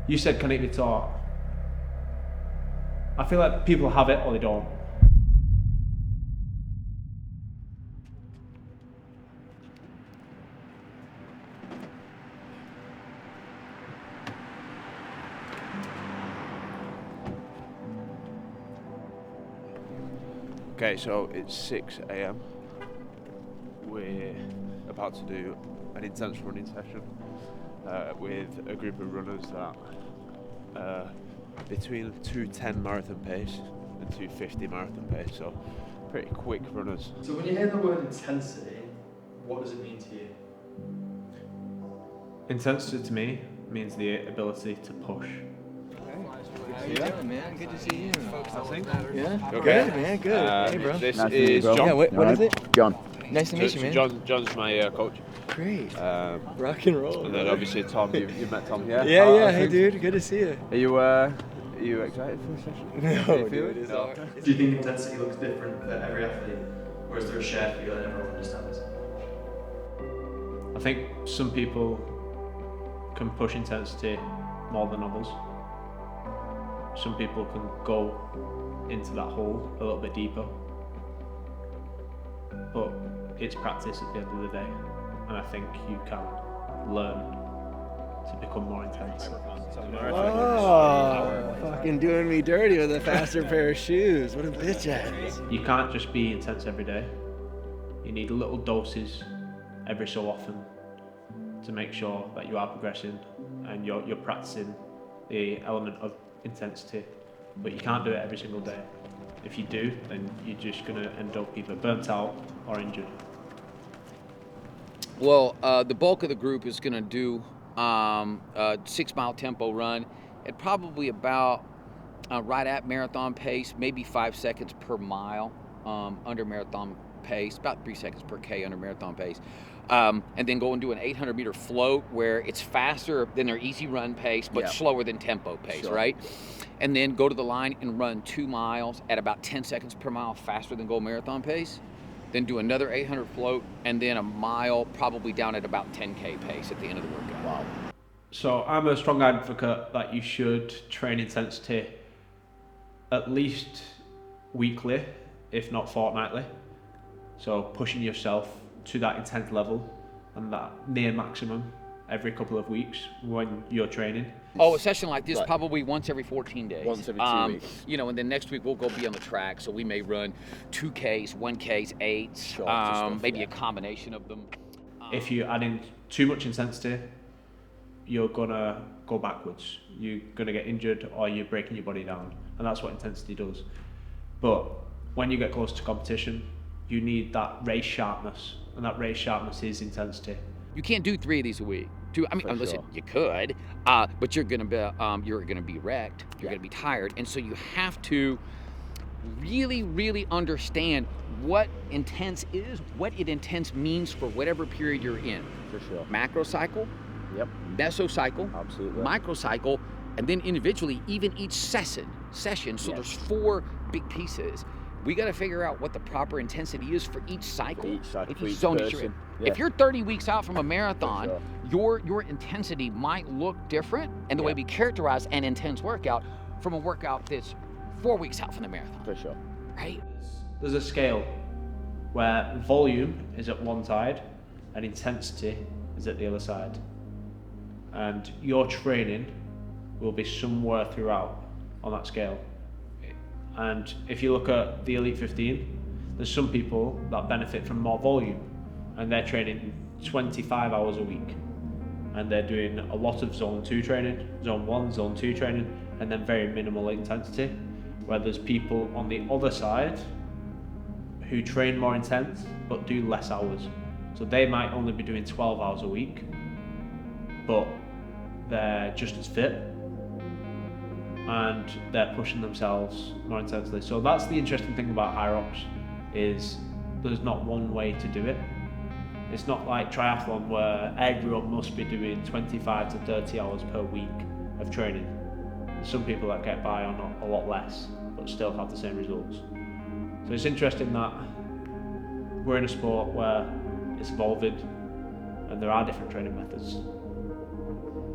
You said, can it be taught? I feel like people have it or they don't. Okay, so it's 6 a.m. We're about to do an intense running session with a group of runners that between 2:10 marathon pace and 2:50 marathon pace, so pretty quick runners. So when you hear the word intensity, what does it mean to you? Intensity to me means the ability to push. How you doing, man? Good to see you. Yeah? Okay. Good, man. Good. Hey, bro. This Nice to meet you, is bro. John. Yeah, what is it? John. Nice to meet you, man. John's my coach. Great. Rock and roll. And then obviously Tom, you've met Tom, yeah? Yeah. Hey, dude. Good to see you. Are you excited for the session? No, dude. It's all right. Do you think intensity looks different for every athlete, or is there a shared feeling everyone understands? I think some people can push intensity more than others. Some people can go into that hole a little bit deeper, but it's practice at the end of the day, and I think you can learn to become more intense. Oh, fucking doing me dirty with a faster pair of shoes. What a bitch ass. You can't just be intense every day. You need little doses every so often to make sure that you are progressing and you're practicing the element of intensity, but you can't do it every single day. If you do, then you're just going to end up either burnt out or injured. Well, the bulk of the group is going to do a 6 mile tempo run at probably about right at marathon pace, maybe 5 seconds per mile under marathon pace, about 3 seconds per K under marathon pace. And then go and do an 800 meter float where it's faster than their easy run pace, but slower than tempo pace, right? And then go to the line and run 2 miles at about 10 seconds per mile faster than goal marathon pace. Then do another 800 float, and then a mile probably down at about 10K pace at the end of the workout. Wow. So I'm a strong advocate that you should train intensity at least weekly, if not fortnightly. So pushing yourself to that intense level and that near maximum every couple of weeks when you're training. Oh, a session like this probably once every 14 days. Once every 2 weeks. You know, and then next week we'll go be on the track, so we may run 2Ks, 1Ks, 8s, maybe a combination of them. If you add in too much intensity, you're gonna go backwards. You're gonna get injured or you're breaking your body down, and that's what intensity does. But when you get close to competition, you need that race sharpness, and that race sharpness is intensity. You can't do 3 of these a week. Listen, you could, but you're gonna be wrecked. You're gonna be tired, and so you have to really, really understand what intense is, what it intense means for whatever period you're in. For sure. Macro cycle, Yep. mesocycle, Absolutely. microcycle, and then individually, even each session. So there's 4 big pieces. We got to figure out what the proper intensity is for each cycle. If each zone that you're person. in. Yeah. If you're 30 weeks out from a marathon, For your intensity might look different, and the way we characterize an intense workout from a workout that's 4 weeks out from the marathon. For sure. Right? There's a scale where volume is at one side and intensity is at the other side. And your training will be somewhere throughout on that scale. And if you look at the Elite 15, there's some people that benefit from more volume, and they're training 25 hours a week. And they're doing a lot of zone 2 training, zone 1, zone 2 training, and then very minimal intensity. Where there's people on the other side who train more intense but do less hours. So they might only be doing 12 hours a week, but they're just as fit and they're pushing themselves more intensely. So that's the interesting thing about Hyrox, is there's not one way to do it. It's not like triathlon where everyone must be doing 25 to 30 hours per week of training. There's some people that get by on a lot less but still have the same results. So it's interesting that we're in a sport where it's evolving and there are different training methods.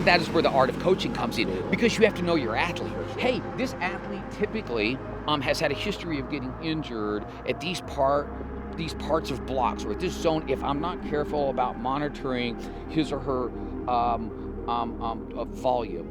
That is where the art of coaching comes in, because you have to know your athlete. Hey, this athlete typically has had a history of getting injured at these parts of blocks, or at this zone. If I'm not careful about monitoring his or her volume,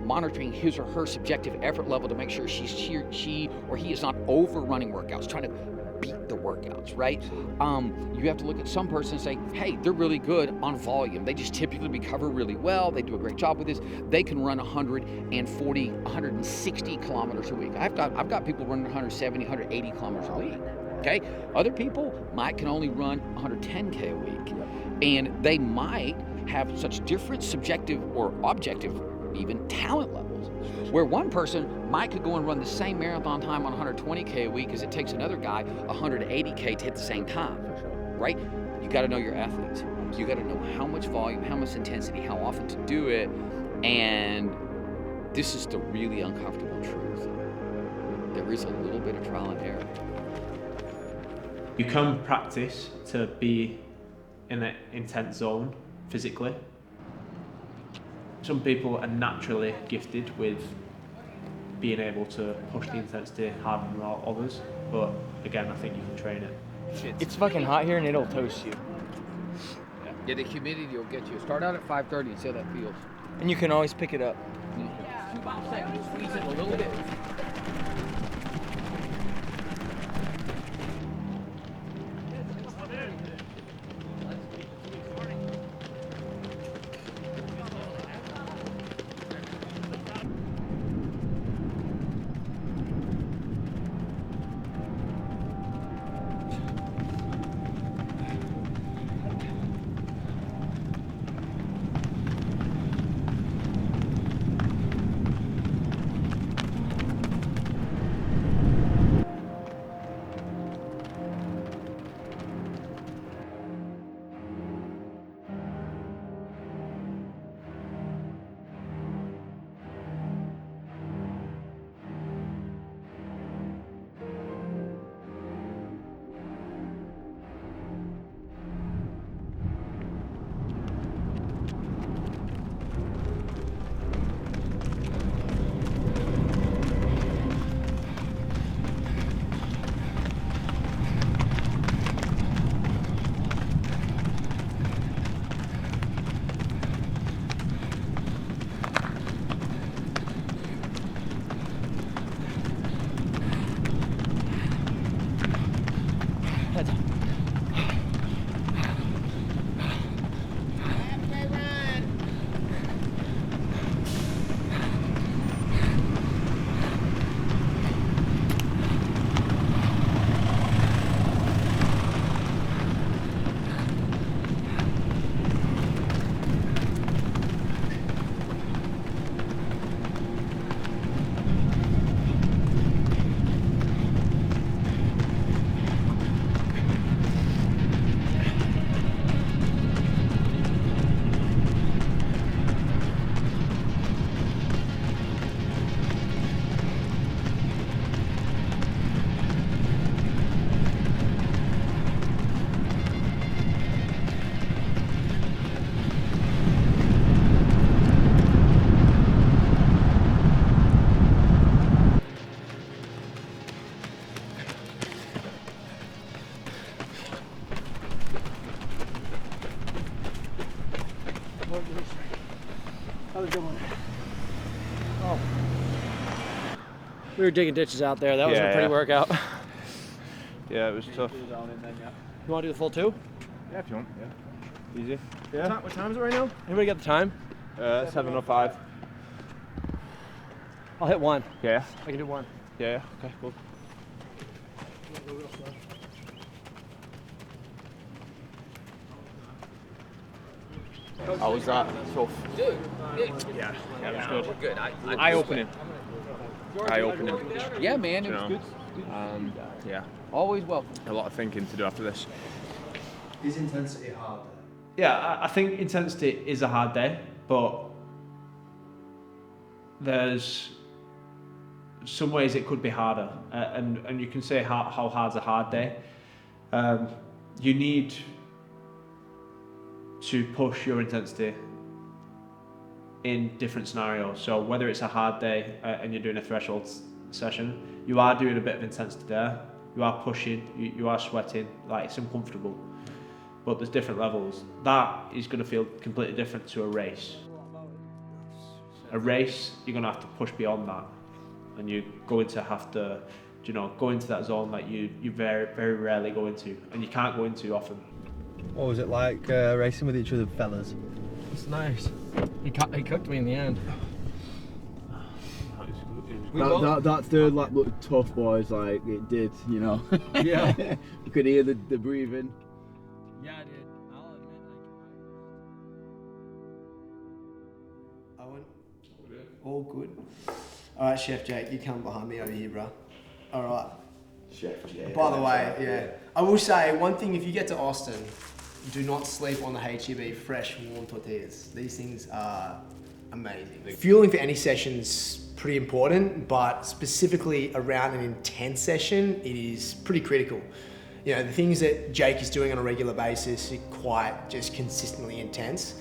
monitoring his or her subjective effort level to make sure she or he is not overrunning workouts, trying to beat the workouts, right? You have to look at some person and say, hey, they're really good on volume. They just typically recover really well. They do a great job with this. They can run 140, 160 kilometers a week. I've got people running 170, 180 kilometers a week. Okay? Other people can only run 110K a week. And they might have such different subjective or objective even talent levels, where one person could go and run the same marathon time on 120K a week as it takes another guy 180K to hit the same time, right? You got to know your athletes. You got to know how much volume, how much intensity, how often to do it, and this is the really uncomfortable truth. There is a little bit of trial and error. You can practice to be in an intense zone physically. Some people are naturally gifted with being able to push the intensity harder than others, but again, I think you can train it. It's fucking hot here and it'll toast you. Yeah, the humidity will get you. Start out at 5:30 and see how that feels. And you can always pick it up. 2 seconds, squeeze it a little bit. That was a good one. Oh. We were digging ditches out there. That was a pretty workout. Yeah, it was tough. You want to do the full 2? Yeah, if you want. Yeah. Easy. Yeah. What time is it right now? Anybody got the time? 7:05. I'll hit 1. Yeah. I can do 1. Yeah. Okay. Cool. How was that? Tough. Dude, Yeah, it was good. we're good. Eye-opening. Eye-opening. Yeah, man, it You was know. good. Yeah, Always welcome. a lot of thinking to do after this. Is intensity hard? Yeah, I think intensity is a hard day, but there's some ways it could be harder, and you can say how hard's a hard day. You need to push your intensity in different scenarios. So whether it's a hard day and you're doing a threshold session, you are doing a bit of intensity there. You are pushing, you are sweating, like it's uncomfortable. But there's different levels. That is going to feel completely different to a race. A race, you're going to have to push beyond that, and you're going to have to, go into that zone that you very, very rarely go into, and you can't go into often. What was it like racing with each other, fellas? It's nice. He cooked me in the end. That's the like tough boys, like it did, Yeah. You could hear the breathing. Yeah, I did. I'll admit, Owen? All good? Alright, Chef Jake, you come behind me over here, bro. Alright. Chef Jake. By the way, yeah. I will say one thing, if you get to Austin, do not sleep on the HEB fresh, warm tortillas. These things are amazing. Fueling for any session's pretty important, but specifically around an intense session, it is pretty critical. The things that Jake is doing on a regular basis are quite just consistently intense.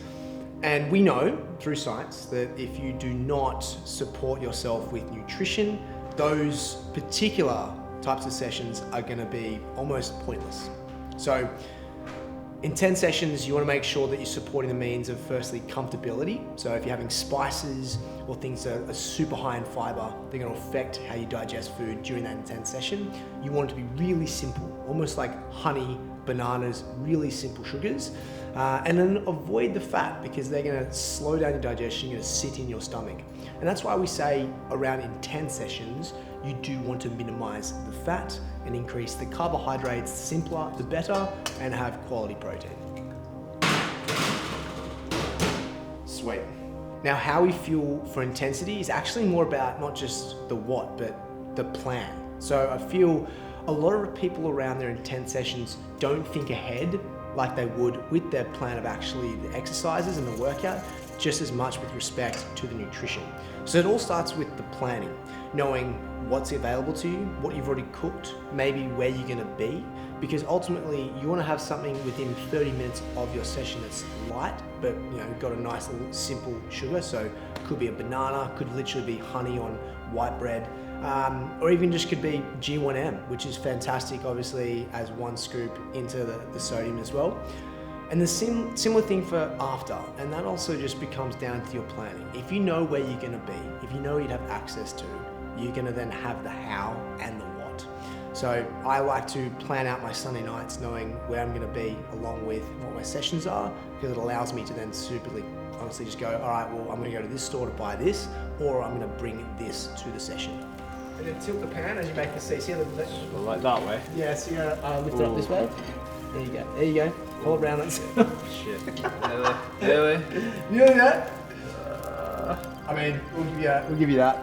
And we know through science that if you do not support yourself with nutrition, those particular types of sessions are going to be almost pointless. So intense sessions, you want to make sure that you're supporting the means of firstly comfortability. So if you're having spices or things that are super high in fiber, they're going to affect how you digest food during that intense session. You want it to be really simple, almost like honey, bananas, really simple sugars. And then avoid the fat because they're going to slow down your digestion, you're going to sit in your stomach. And that's why we say around intense sessions, you do want to minimize the fat and increase the carbohydrates, simpler the better, and have quality protein. Sweet. Now, how we fuel for intensity is actually more about not just the what, but the plan. So I feel a lot of people around their intense sessions don't think ahead like they would with their plan of actually the exercises and the workout, just as much with respect to the nutrition. So it all starts with the planning, knowing what's available to you, what you've already cooked, maybe where you're gonna be, because ultimately you wanna have something within 30 minutes of your session that's light, but got a nice little simple sugar. So could be a banana, could literally be honey on white bread, or even just could be G1M, which is fantastic, obviously, as one scoop into the sodium as well. And the similar thing for after, and that also just becomes down to your planning. If you know where you're gonna be, if you know you'd have access to, you're gonna then have the how and the what. So I like to plan out my Sunday nights knowing where I'm gonna be along with what my sessions are, because it allows me to then superly, honestly just go, all right, well, I'm gonna go to this store to buy this, or I'm gonna bring this to the session. And then tilt the pan as you make the CC. Like that way? Yeah, so you're gonna lift it up this way. There you go, there you go. All around it. Shit. Really? You know that? I mean, we'll give you that.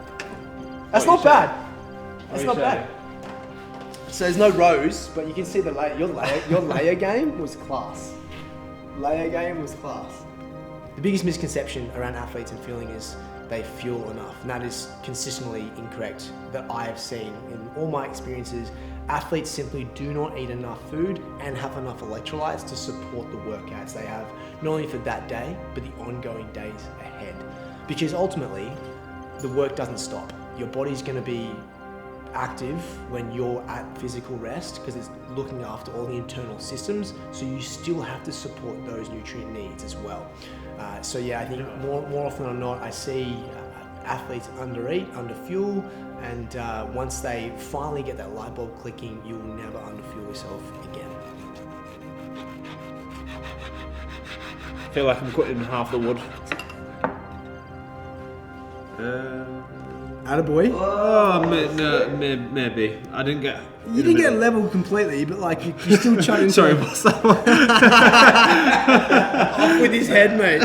That's not bad. That's not bad. So there's no rows, but you can see the layer. Your layer game was class. Layer game was class. The biggest misconception around athletes and fueling is they fuel enough, and that is consistently incorrect that I have seen in all my experiences. Athletes simply do not eat enough food and have enough electrolytes to support the workouts they have, not only for that day, but the ongoing days ahead. Because ultimately, the work doesn't stop. Your body's gonna be active when you're at physical rest because it's looking after all the internal systems, so you still have to support those nutrient needs as well. So yeah, I think more often than not, I see athletes undereat, underfuel, and once they finally get that light bulb clicking, you will never underfuel yourself again. I feel like I'm cutting half the wood. Attaboy. Oh, maybe. I didn't get... You didn't get level completely, but like you're still trying to... Sorry, what's that one? Off with his head, mate.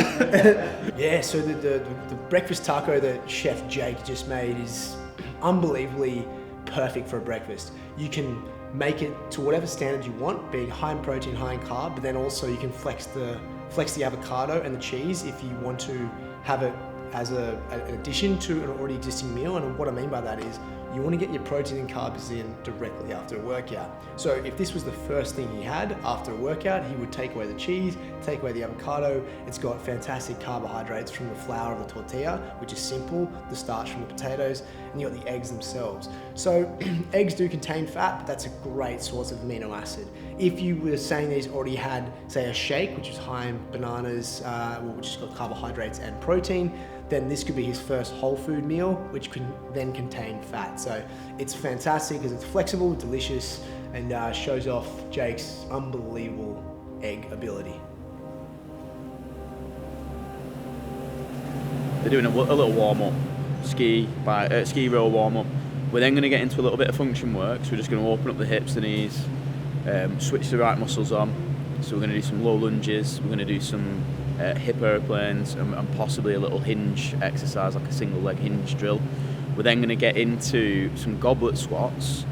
Yeah, so the breakfast taco that Chef Jake just made is unbelievably perfect for a breakfast. You can make it to whatever standard you want, being high in protein, high in carb, but then also you can flex the avocado and the cheese if you want to have it as an addition to an already existing meal. And what I mean by that is you want to get your protein and carbs in directly after a workout. So if this was the first thing he had after a workout, he would take away the cheese, take away the avocado. It's got fantastic carbohydrates from the flour of the tortilla, which is simple, the starch from the potatoes, and you got the eggs themselves. So eggs do contain fat, but that's a great source of amino acid. If you were saying that he's already had, say, a shake, which is high in bananas, which has got carbohydrates and protein, then this could be his first whole food meal, which can then contain fat. So it's fantastic because it's flexible, delicious, and shows off Jake's unbelievable egg ability. They're doing a little warm-up, ski row warm-up. We're then going to get into a little bit of function work, so we're just going to open up the hips, the knees, switch the right muscles on. So we're going to do some low lunges, we're going to do some hip airplanes, and possibly a little hinge exercise, like a single leg hinge drill. We're then going to get into some goblet squats,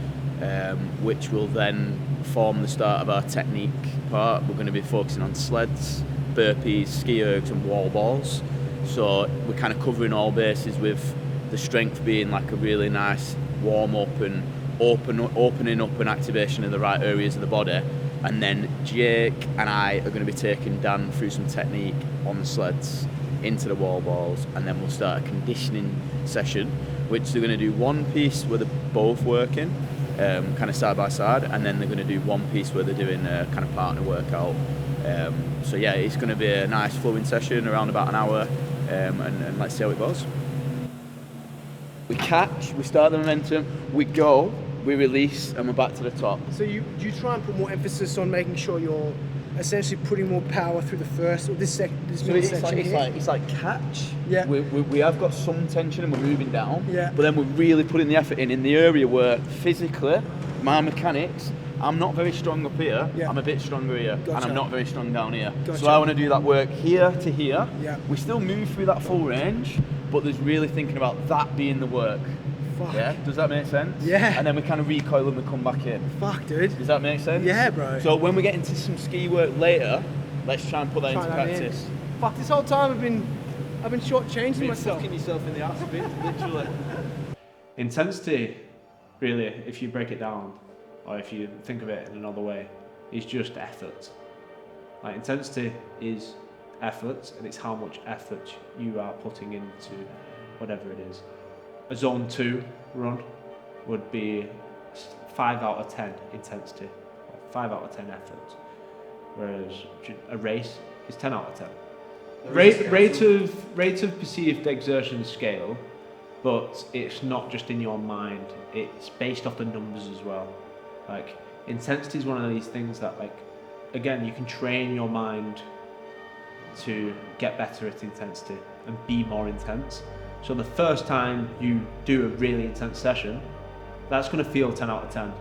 which will then form the start of our technique part. We're going to be focusing on sleds, burpees, ski ergs and wall balls. So we're kind of covering all bases, with the strength being like a really nice warm up and opening up and activation in the right areas of the body. And then Jake and I are going to be taking Dan through some technique on the sleds into the wall balls, and then we'll start a conditioning session, which they're going to do one piece where they're both working, kind of side by side, and then they're going to do one piece where they're doing a kind of partner workout. So yeah, it's going to be a nice flowing session around about an hour, and let's see how it goes. We catch, we start the momentum, we go, we release, and we're back to the top. So you try and put more emphasis on making sure you're essentially putting more power through the first or this middle section. It's like catch. Yeah. We have got some tension and we're moving down. Yeah. But then we're really putting the effort in the area where physically, my mechanics, I'm not very strong up here. Yeah. I'm a bit stronger here, Gotcha. and I'm not very strong down here. Gotcha. So I want to do that work here to here. Yeah. We still move through that full range, but there's really thinking about that being the work. Fuck. Yeah, does that make sense? Yeah. And then we kind of recoil and we come back in. Fuck, dude. Does that make sense? Yeah, bro. So when we get into some ski work later, let's try and put that into Try that practice. in. Fuck, this whole time I've been shortchanging myself. Fucking yourself in the ass a bit, literally. Intensity, really, if you break it down, or if you think of it in another way, is just effort. Like, intensity is effort, and it's how much effort you are putting into whatever it is. A zone 2 run would be 5 out of 10 intensity, 5 out of 10 effort, whereas a race is 10 out of 10. Rate of perceived exertion scale, but it's not just in your mind, it's based off the numbers as well. Like, intensity is one of these things that, like, again, you can train your mind to get better at intensity and be more intense. So the first time you do a really intense session, that's going to feel 10 out of 10.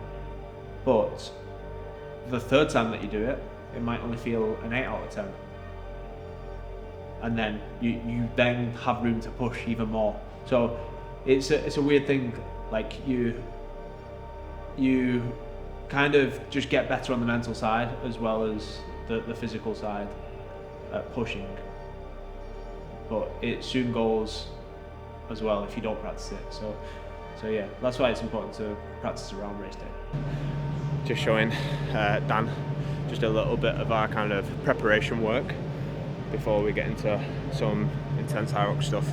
But the third time that you do it, it might only feel an 8 out of 10. And then you then have room to push even more. So it's a weird thing. Like, you kind of just get better on the mental side as well as the physical side at pushing. But it soon goes as well if you don't practice it. So yeah, that's why it's important to practice around race day. Just showing Dan just a little bit of our kind of preparation work before we get into some intense Hyrox stuff.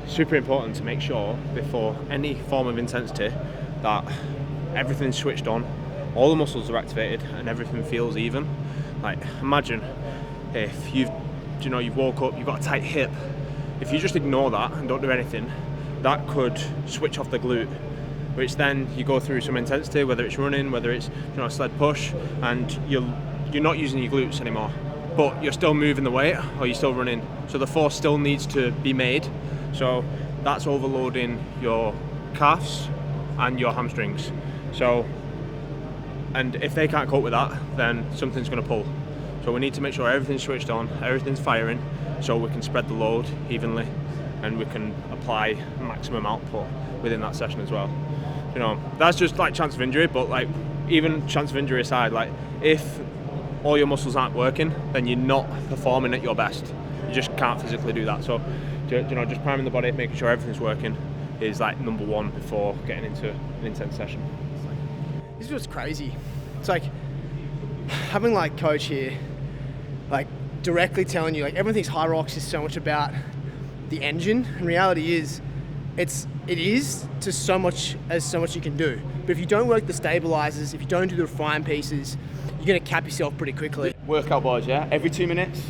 Super important to make sure before any form of intensity that everything's switched on, all the muscles are activated, and everything feels even. Like, imagine if you've woke up, you've got a tight hip. If you just ignore that and don't do anything, that could switch off the glute, which then you go through some intensity, whether it's running, whether it's a sled push, and you're not using your glutes anymore, but you're still moving the weight or you're still running. So the force still needs to be made. So that's overloading your calves and your hamstrings. So, and if they can't cope with that, then something's going to pull. So we need to make sure everything's switched on, everything's firing, so we can spread the load evenly and we can apply maximum output within that session as well. That's just like chance of injury, but like, even chance of injury aside, like, if all your muscles aren't working, then you're not performing at your best. You just can't physically do that. So, just priming the body, making sure everything's working, is like number one before getting into an intense session. This is what's crazy. It's like having like coach here, like directly telling you like everyone thinks Hyrox is so much about the engine. And reality is, it is to so much you can do. But if you don't work the stabilizers, if you don't do the refine pieces, you're gonna cap yourself pretty quickly. Workout boys, yeah? Every 2 minutes,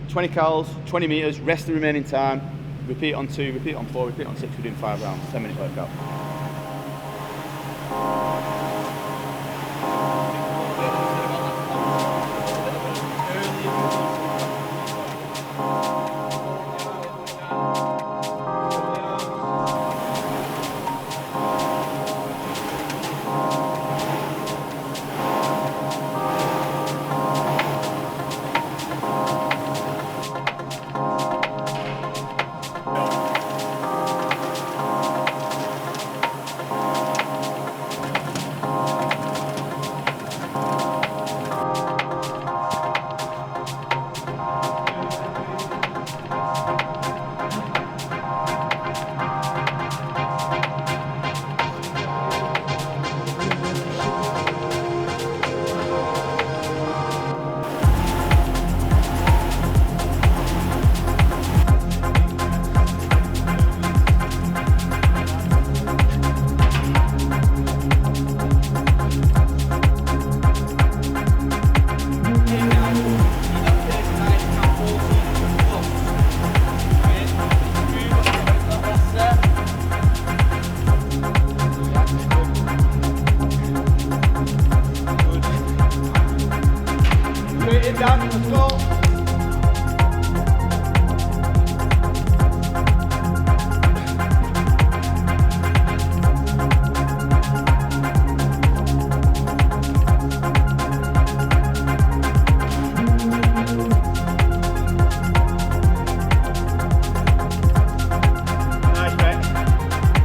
20 cals, 20 meters, rest the remaining time, repeat on 2, repeat on 4, repeat on 6, we're doing 5 rounds, 10-minute workout.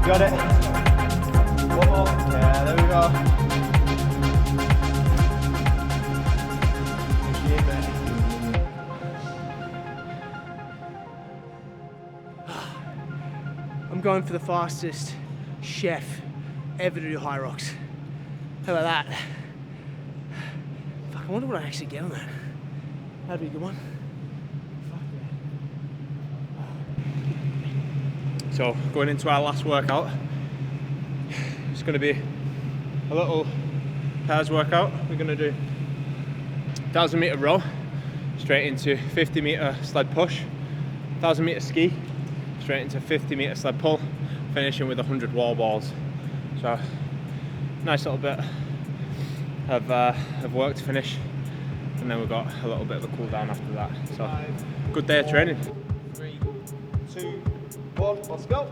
Got it. One more. Yeah, there we go. I'm going for the fastest chef ever to do Hyrox. How about that? Fuck, I wonder what I actually get on that. That'd be a good one. So going into our last workout, it's going to be a little pairs workout. We're going to do 1,000 meter row, straight into 50 meter sled push, 1,000 meter ski, straight into 50 meter sled pull, finishing with 100 wall balls. So nice little bit of work to finish, and then we've got a little bit of a cool down after that. So good day of training. 3, 2, 1, let's go.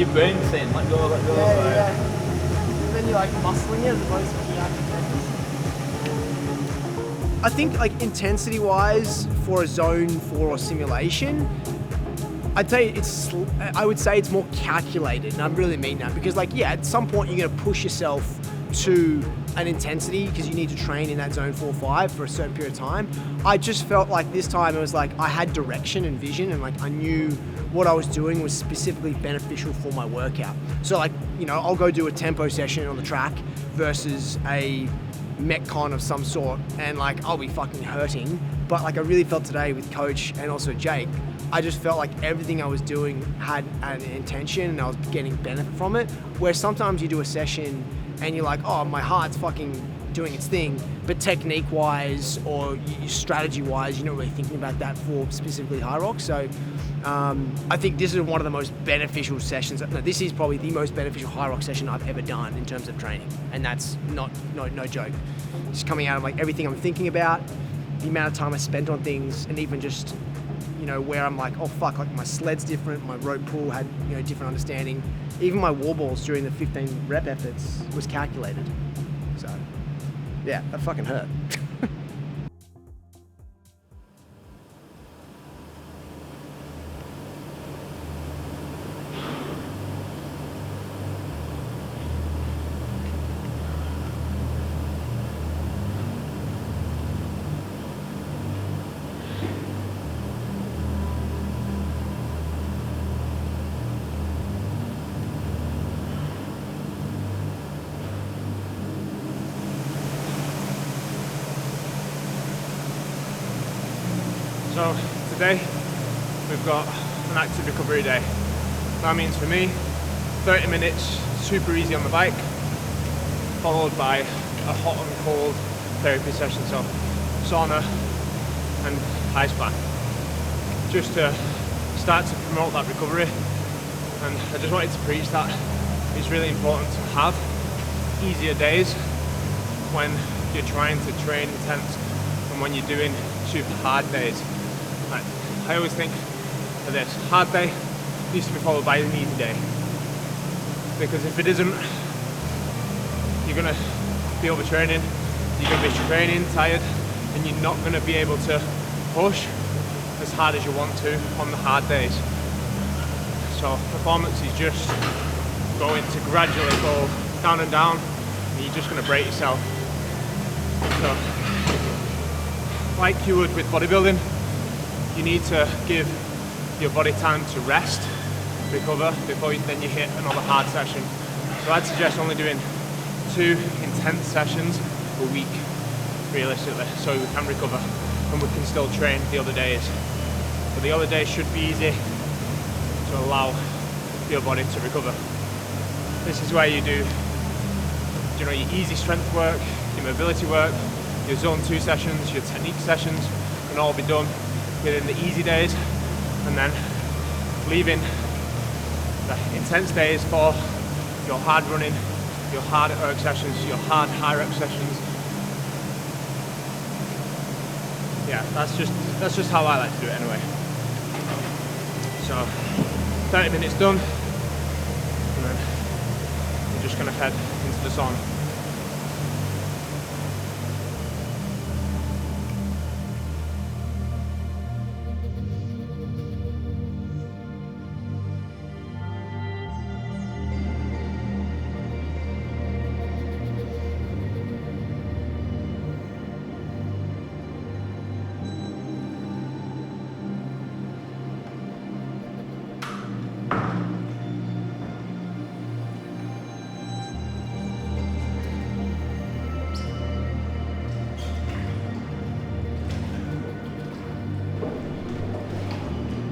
your brain's saying, let go, let go. Yeah. Then you're like muscling it as opposed to reacting. I think like intensity wise for a zone 4 or simulation, I would say it's more calculated, and I really mean that because like at some point you're gonna push yourself to an intensity because you need to train in that zone 4-5 for a certain period of time. I just felt like this time it was like I had direction and vision, and like I knew what I was doing was specifically beneficial for my workout. So like, I'll go do a tempo session on the track versus a metcon of some sort, and like I'll be fucking hurting. But like I really felt today with Coach and also Jake, I just felt like everything I was doing had an intention and I was getting benefit from it. Where sometimes you do a session and you're like, oh, my heart's fucking doing its thing, but technique-wise or strategy-wise, you're not really thinking about that for specifically Hyrox. So I think this is one of the most beneficial sessions. No, this is probably the most beneficial Hyrox session I've ever done in terms of training, and that's no joke. Just coming out of like everything I'm thinking about, the amount of time I spent on things, and even just where I'm like, oh fuck, like my sled's different, my rope pull had different understanding. Even my wall balls during the 15 rep efforts was calculated. So yeah, that fucking hurt. So today we've got an active recovery day. That means for me, 30 minutes super easy on the bike, followed by a hot and cold therapy session, so sauna and ice bath, just to start to promote that recovery. And I just wanted to preach that it's really important to have easier days when you're trying to train intense and when you're doing super hard days. I always think of this, hard day needs to be followed by an easy day, because if it isn't, you're going to be overtraining, you're going to be training tired, and you're not going to be able to push as hard as you want to on the hard days. So performance is just going to gradually go down and down, and you're just going to break yourself. So like you would with bodybuilding, you need to give your body time to rest, recover, before then you hit another hard session. So I'd suggest only doing 2 intense sessions a week, realistically, so we can recover and we can still train the other days. But the other days should be easy to allow your body to recover. This is where you do your easy strength work, your mobility work, your zone 2 sessions, your technique sessions can all be done within the easy days, and then leaving the intense days for your hard running, your hard erg sessions, your hard Hyrox sessions. Yeah, that's just how I like to do it anyway. So 30 minutes done, and then we're just gonna head into the sauna.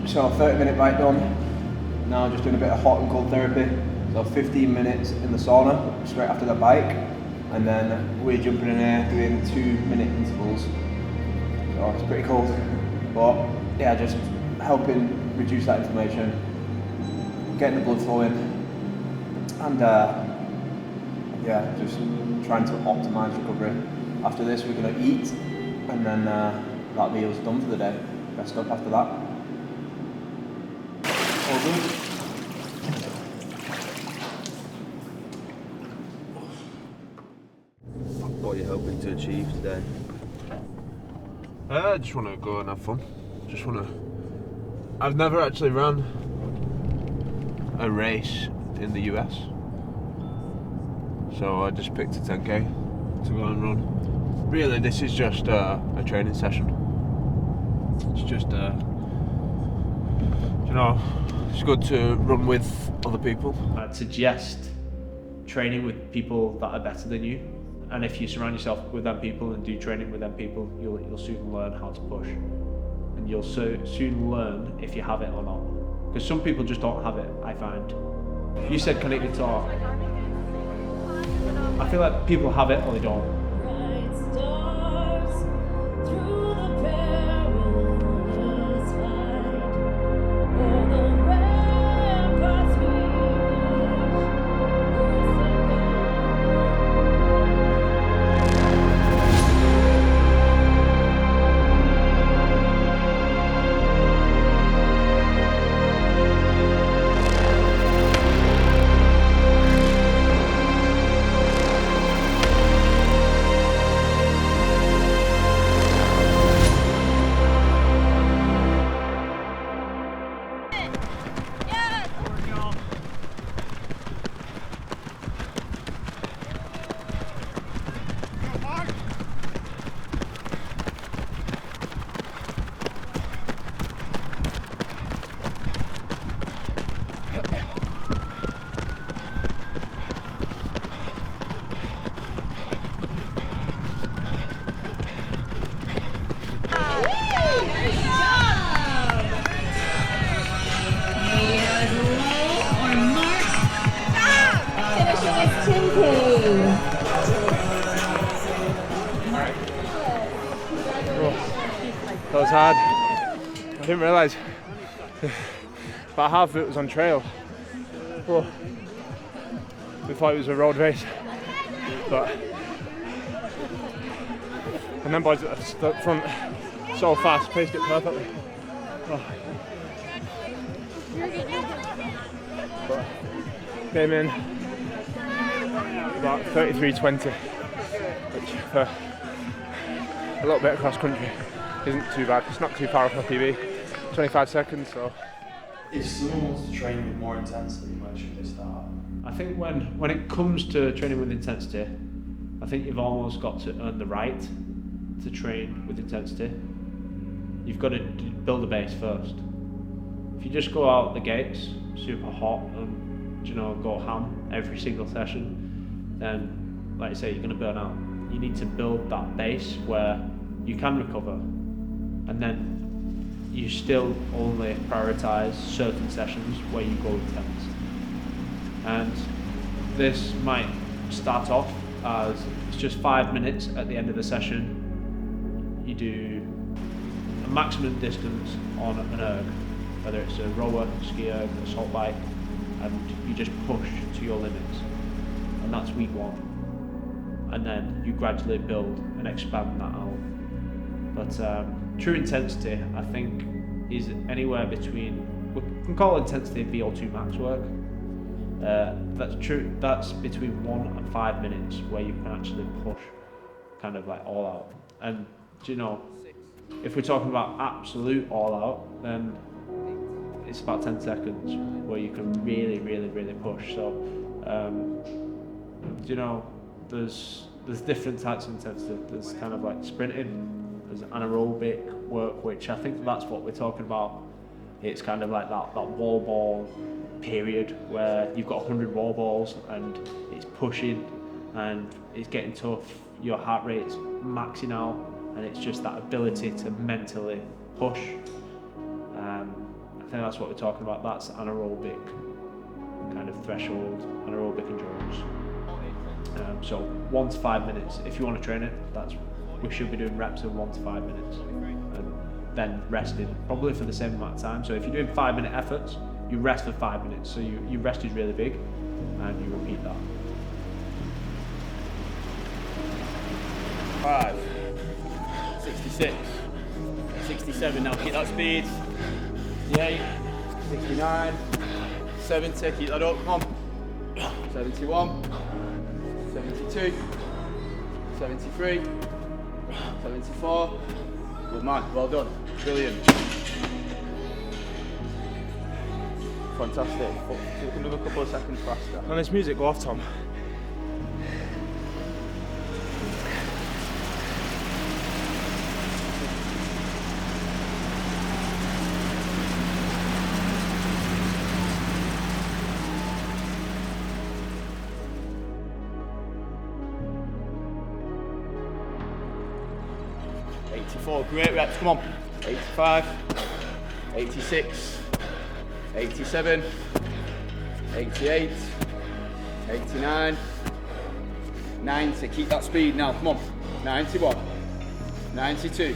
So 30-minute bike done. Now just doing a bit of hot and cold therapy. So 15 minutes in the sauna straight after the bike, and then we're jumping in here doing 2-minute intervals. So it's pretty cold, but yeah, just helping reduce that inflammation, getting the blood flowing, and yeah, just trying to optimise recovery. After this, we're going to eat, and then that meal's done for the day. Rest up after that. All good. you hoping to achieve today? I just want to go and have fun. I've never actually run a race in the US, so I just picked a 10k to go and run. Really, this is just a training session. It's just it's good to run with other people. I'd suggest training with people that are better than you, and if you surround yourself with them people and do training with them people, you'll soon learn how to push, and you'll soon learn if you have it or not. Because some people just don't have it, I find. You said connect guitar. I feel like people have it or they don't. That was hard. I didn't realise about half of it was on trail. Oh. We thought it was a road race, and then boys at the front so fast, paced it perfectly. Oh. But came in about 33:20, which for a little bit of cross country isn't too bad. It's not too far off my PB. 25 seconds, so. If someone wants to train with more intensity, where should they start? I think when it comes to training with intensity, I think you've almost got to earn the right to train with intensity. You've got to build a base first. If you just go out the gates super hot and go ham every single session, then like I say, you're going to burn out. You need to build that base where you can recover, and then you still only prioritize certain sessions where you go intense. And this might start off as it's just 5 minutes at the end of the session. You do a maximum distance on an erg, whether it's a rower, ski erg, assault bike, and you just push to your limits. And that's week 1. And then you gradually build and expand that out. But true intensity, I think, is anywhere between, we can call intensity VO2 max work. That's true. That's between 1 and 5 minutes where you can actually push kind of like all out. And if we're talking about absolute all out, then it's about 10 seconds where you can really, really, really push. So, there's different types of intensity. There's kind of like sprinting, there's anaerobic work, which I think that's what we're talking about. It's kind of like that wall ball period where you've got 100 wall balls and it's pushing and it's getting tough, your heart rate's maxing out, and it's just that ability to mentally push. I think that's what we're talking about. That's anaerobic kind of threshold, anaerobic endurance. So 1 to 5 minutes. If you want to train it, we should be doing reps of 1 to 5 minutes, and then resting probably for the same amount of time. So if you're doing 5-minute efforts, you rest for 5 minutes. So you rest is really big, and you repeat that. 5, 66, 67. Now keep that speed. 68, 69, 70. Keep that up. Come on. 71, 72, 73, 74. Good man, well done. Brilliant. Fantastic. So we can do a couple of seconds faster. On this music, go off, Tom. Great reps, come on. 85, 86, 87, 88, 89, 90. Keep that speed now, come on. 91, 92,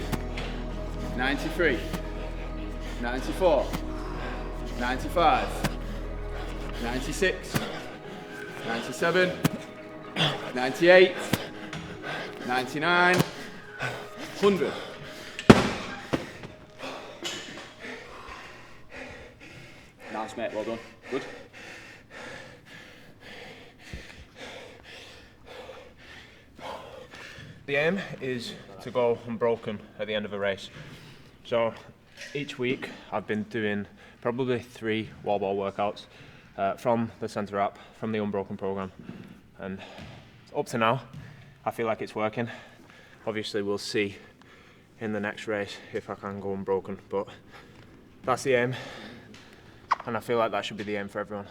93, 94, 95, 96, 97, 98, 99, 100. Nice, mate, well done. Good. The aim is to go unbroken at the end of a race. So each week I've been doing probably 3 wall ball workouts from the Centre app, from the Unbroken program. And up to now, I feel like it's working. Obviously we'll see in the next race if I can go unbroken, but that's the aim. And I feel like that should be the aim for everyone.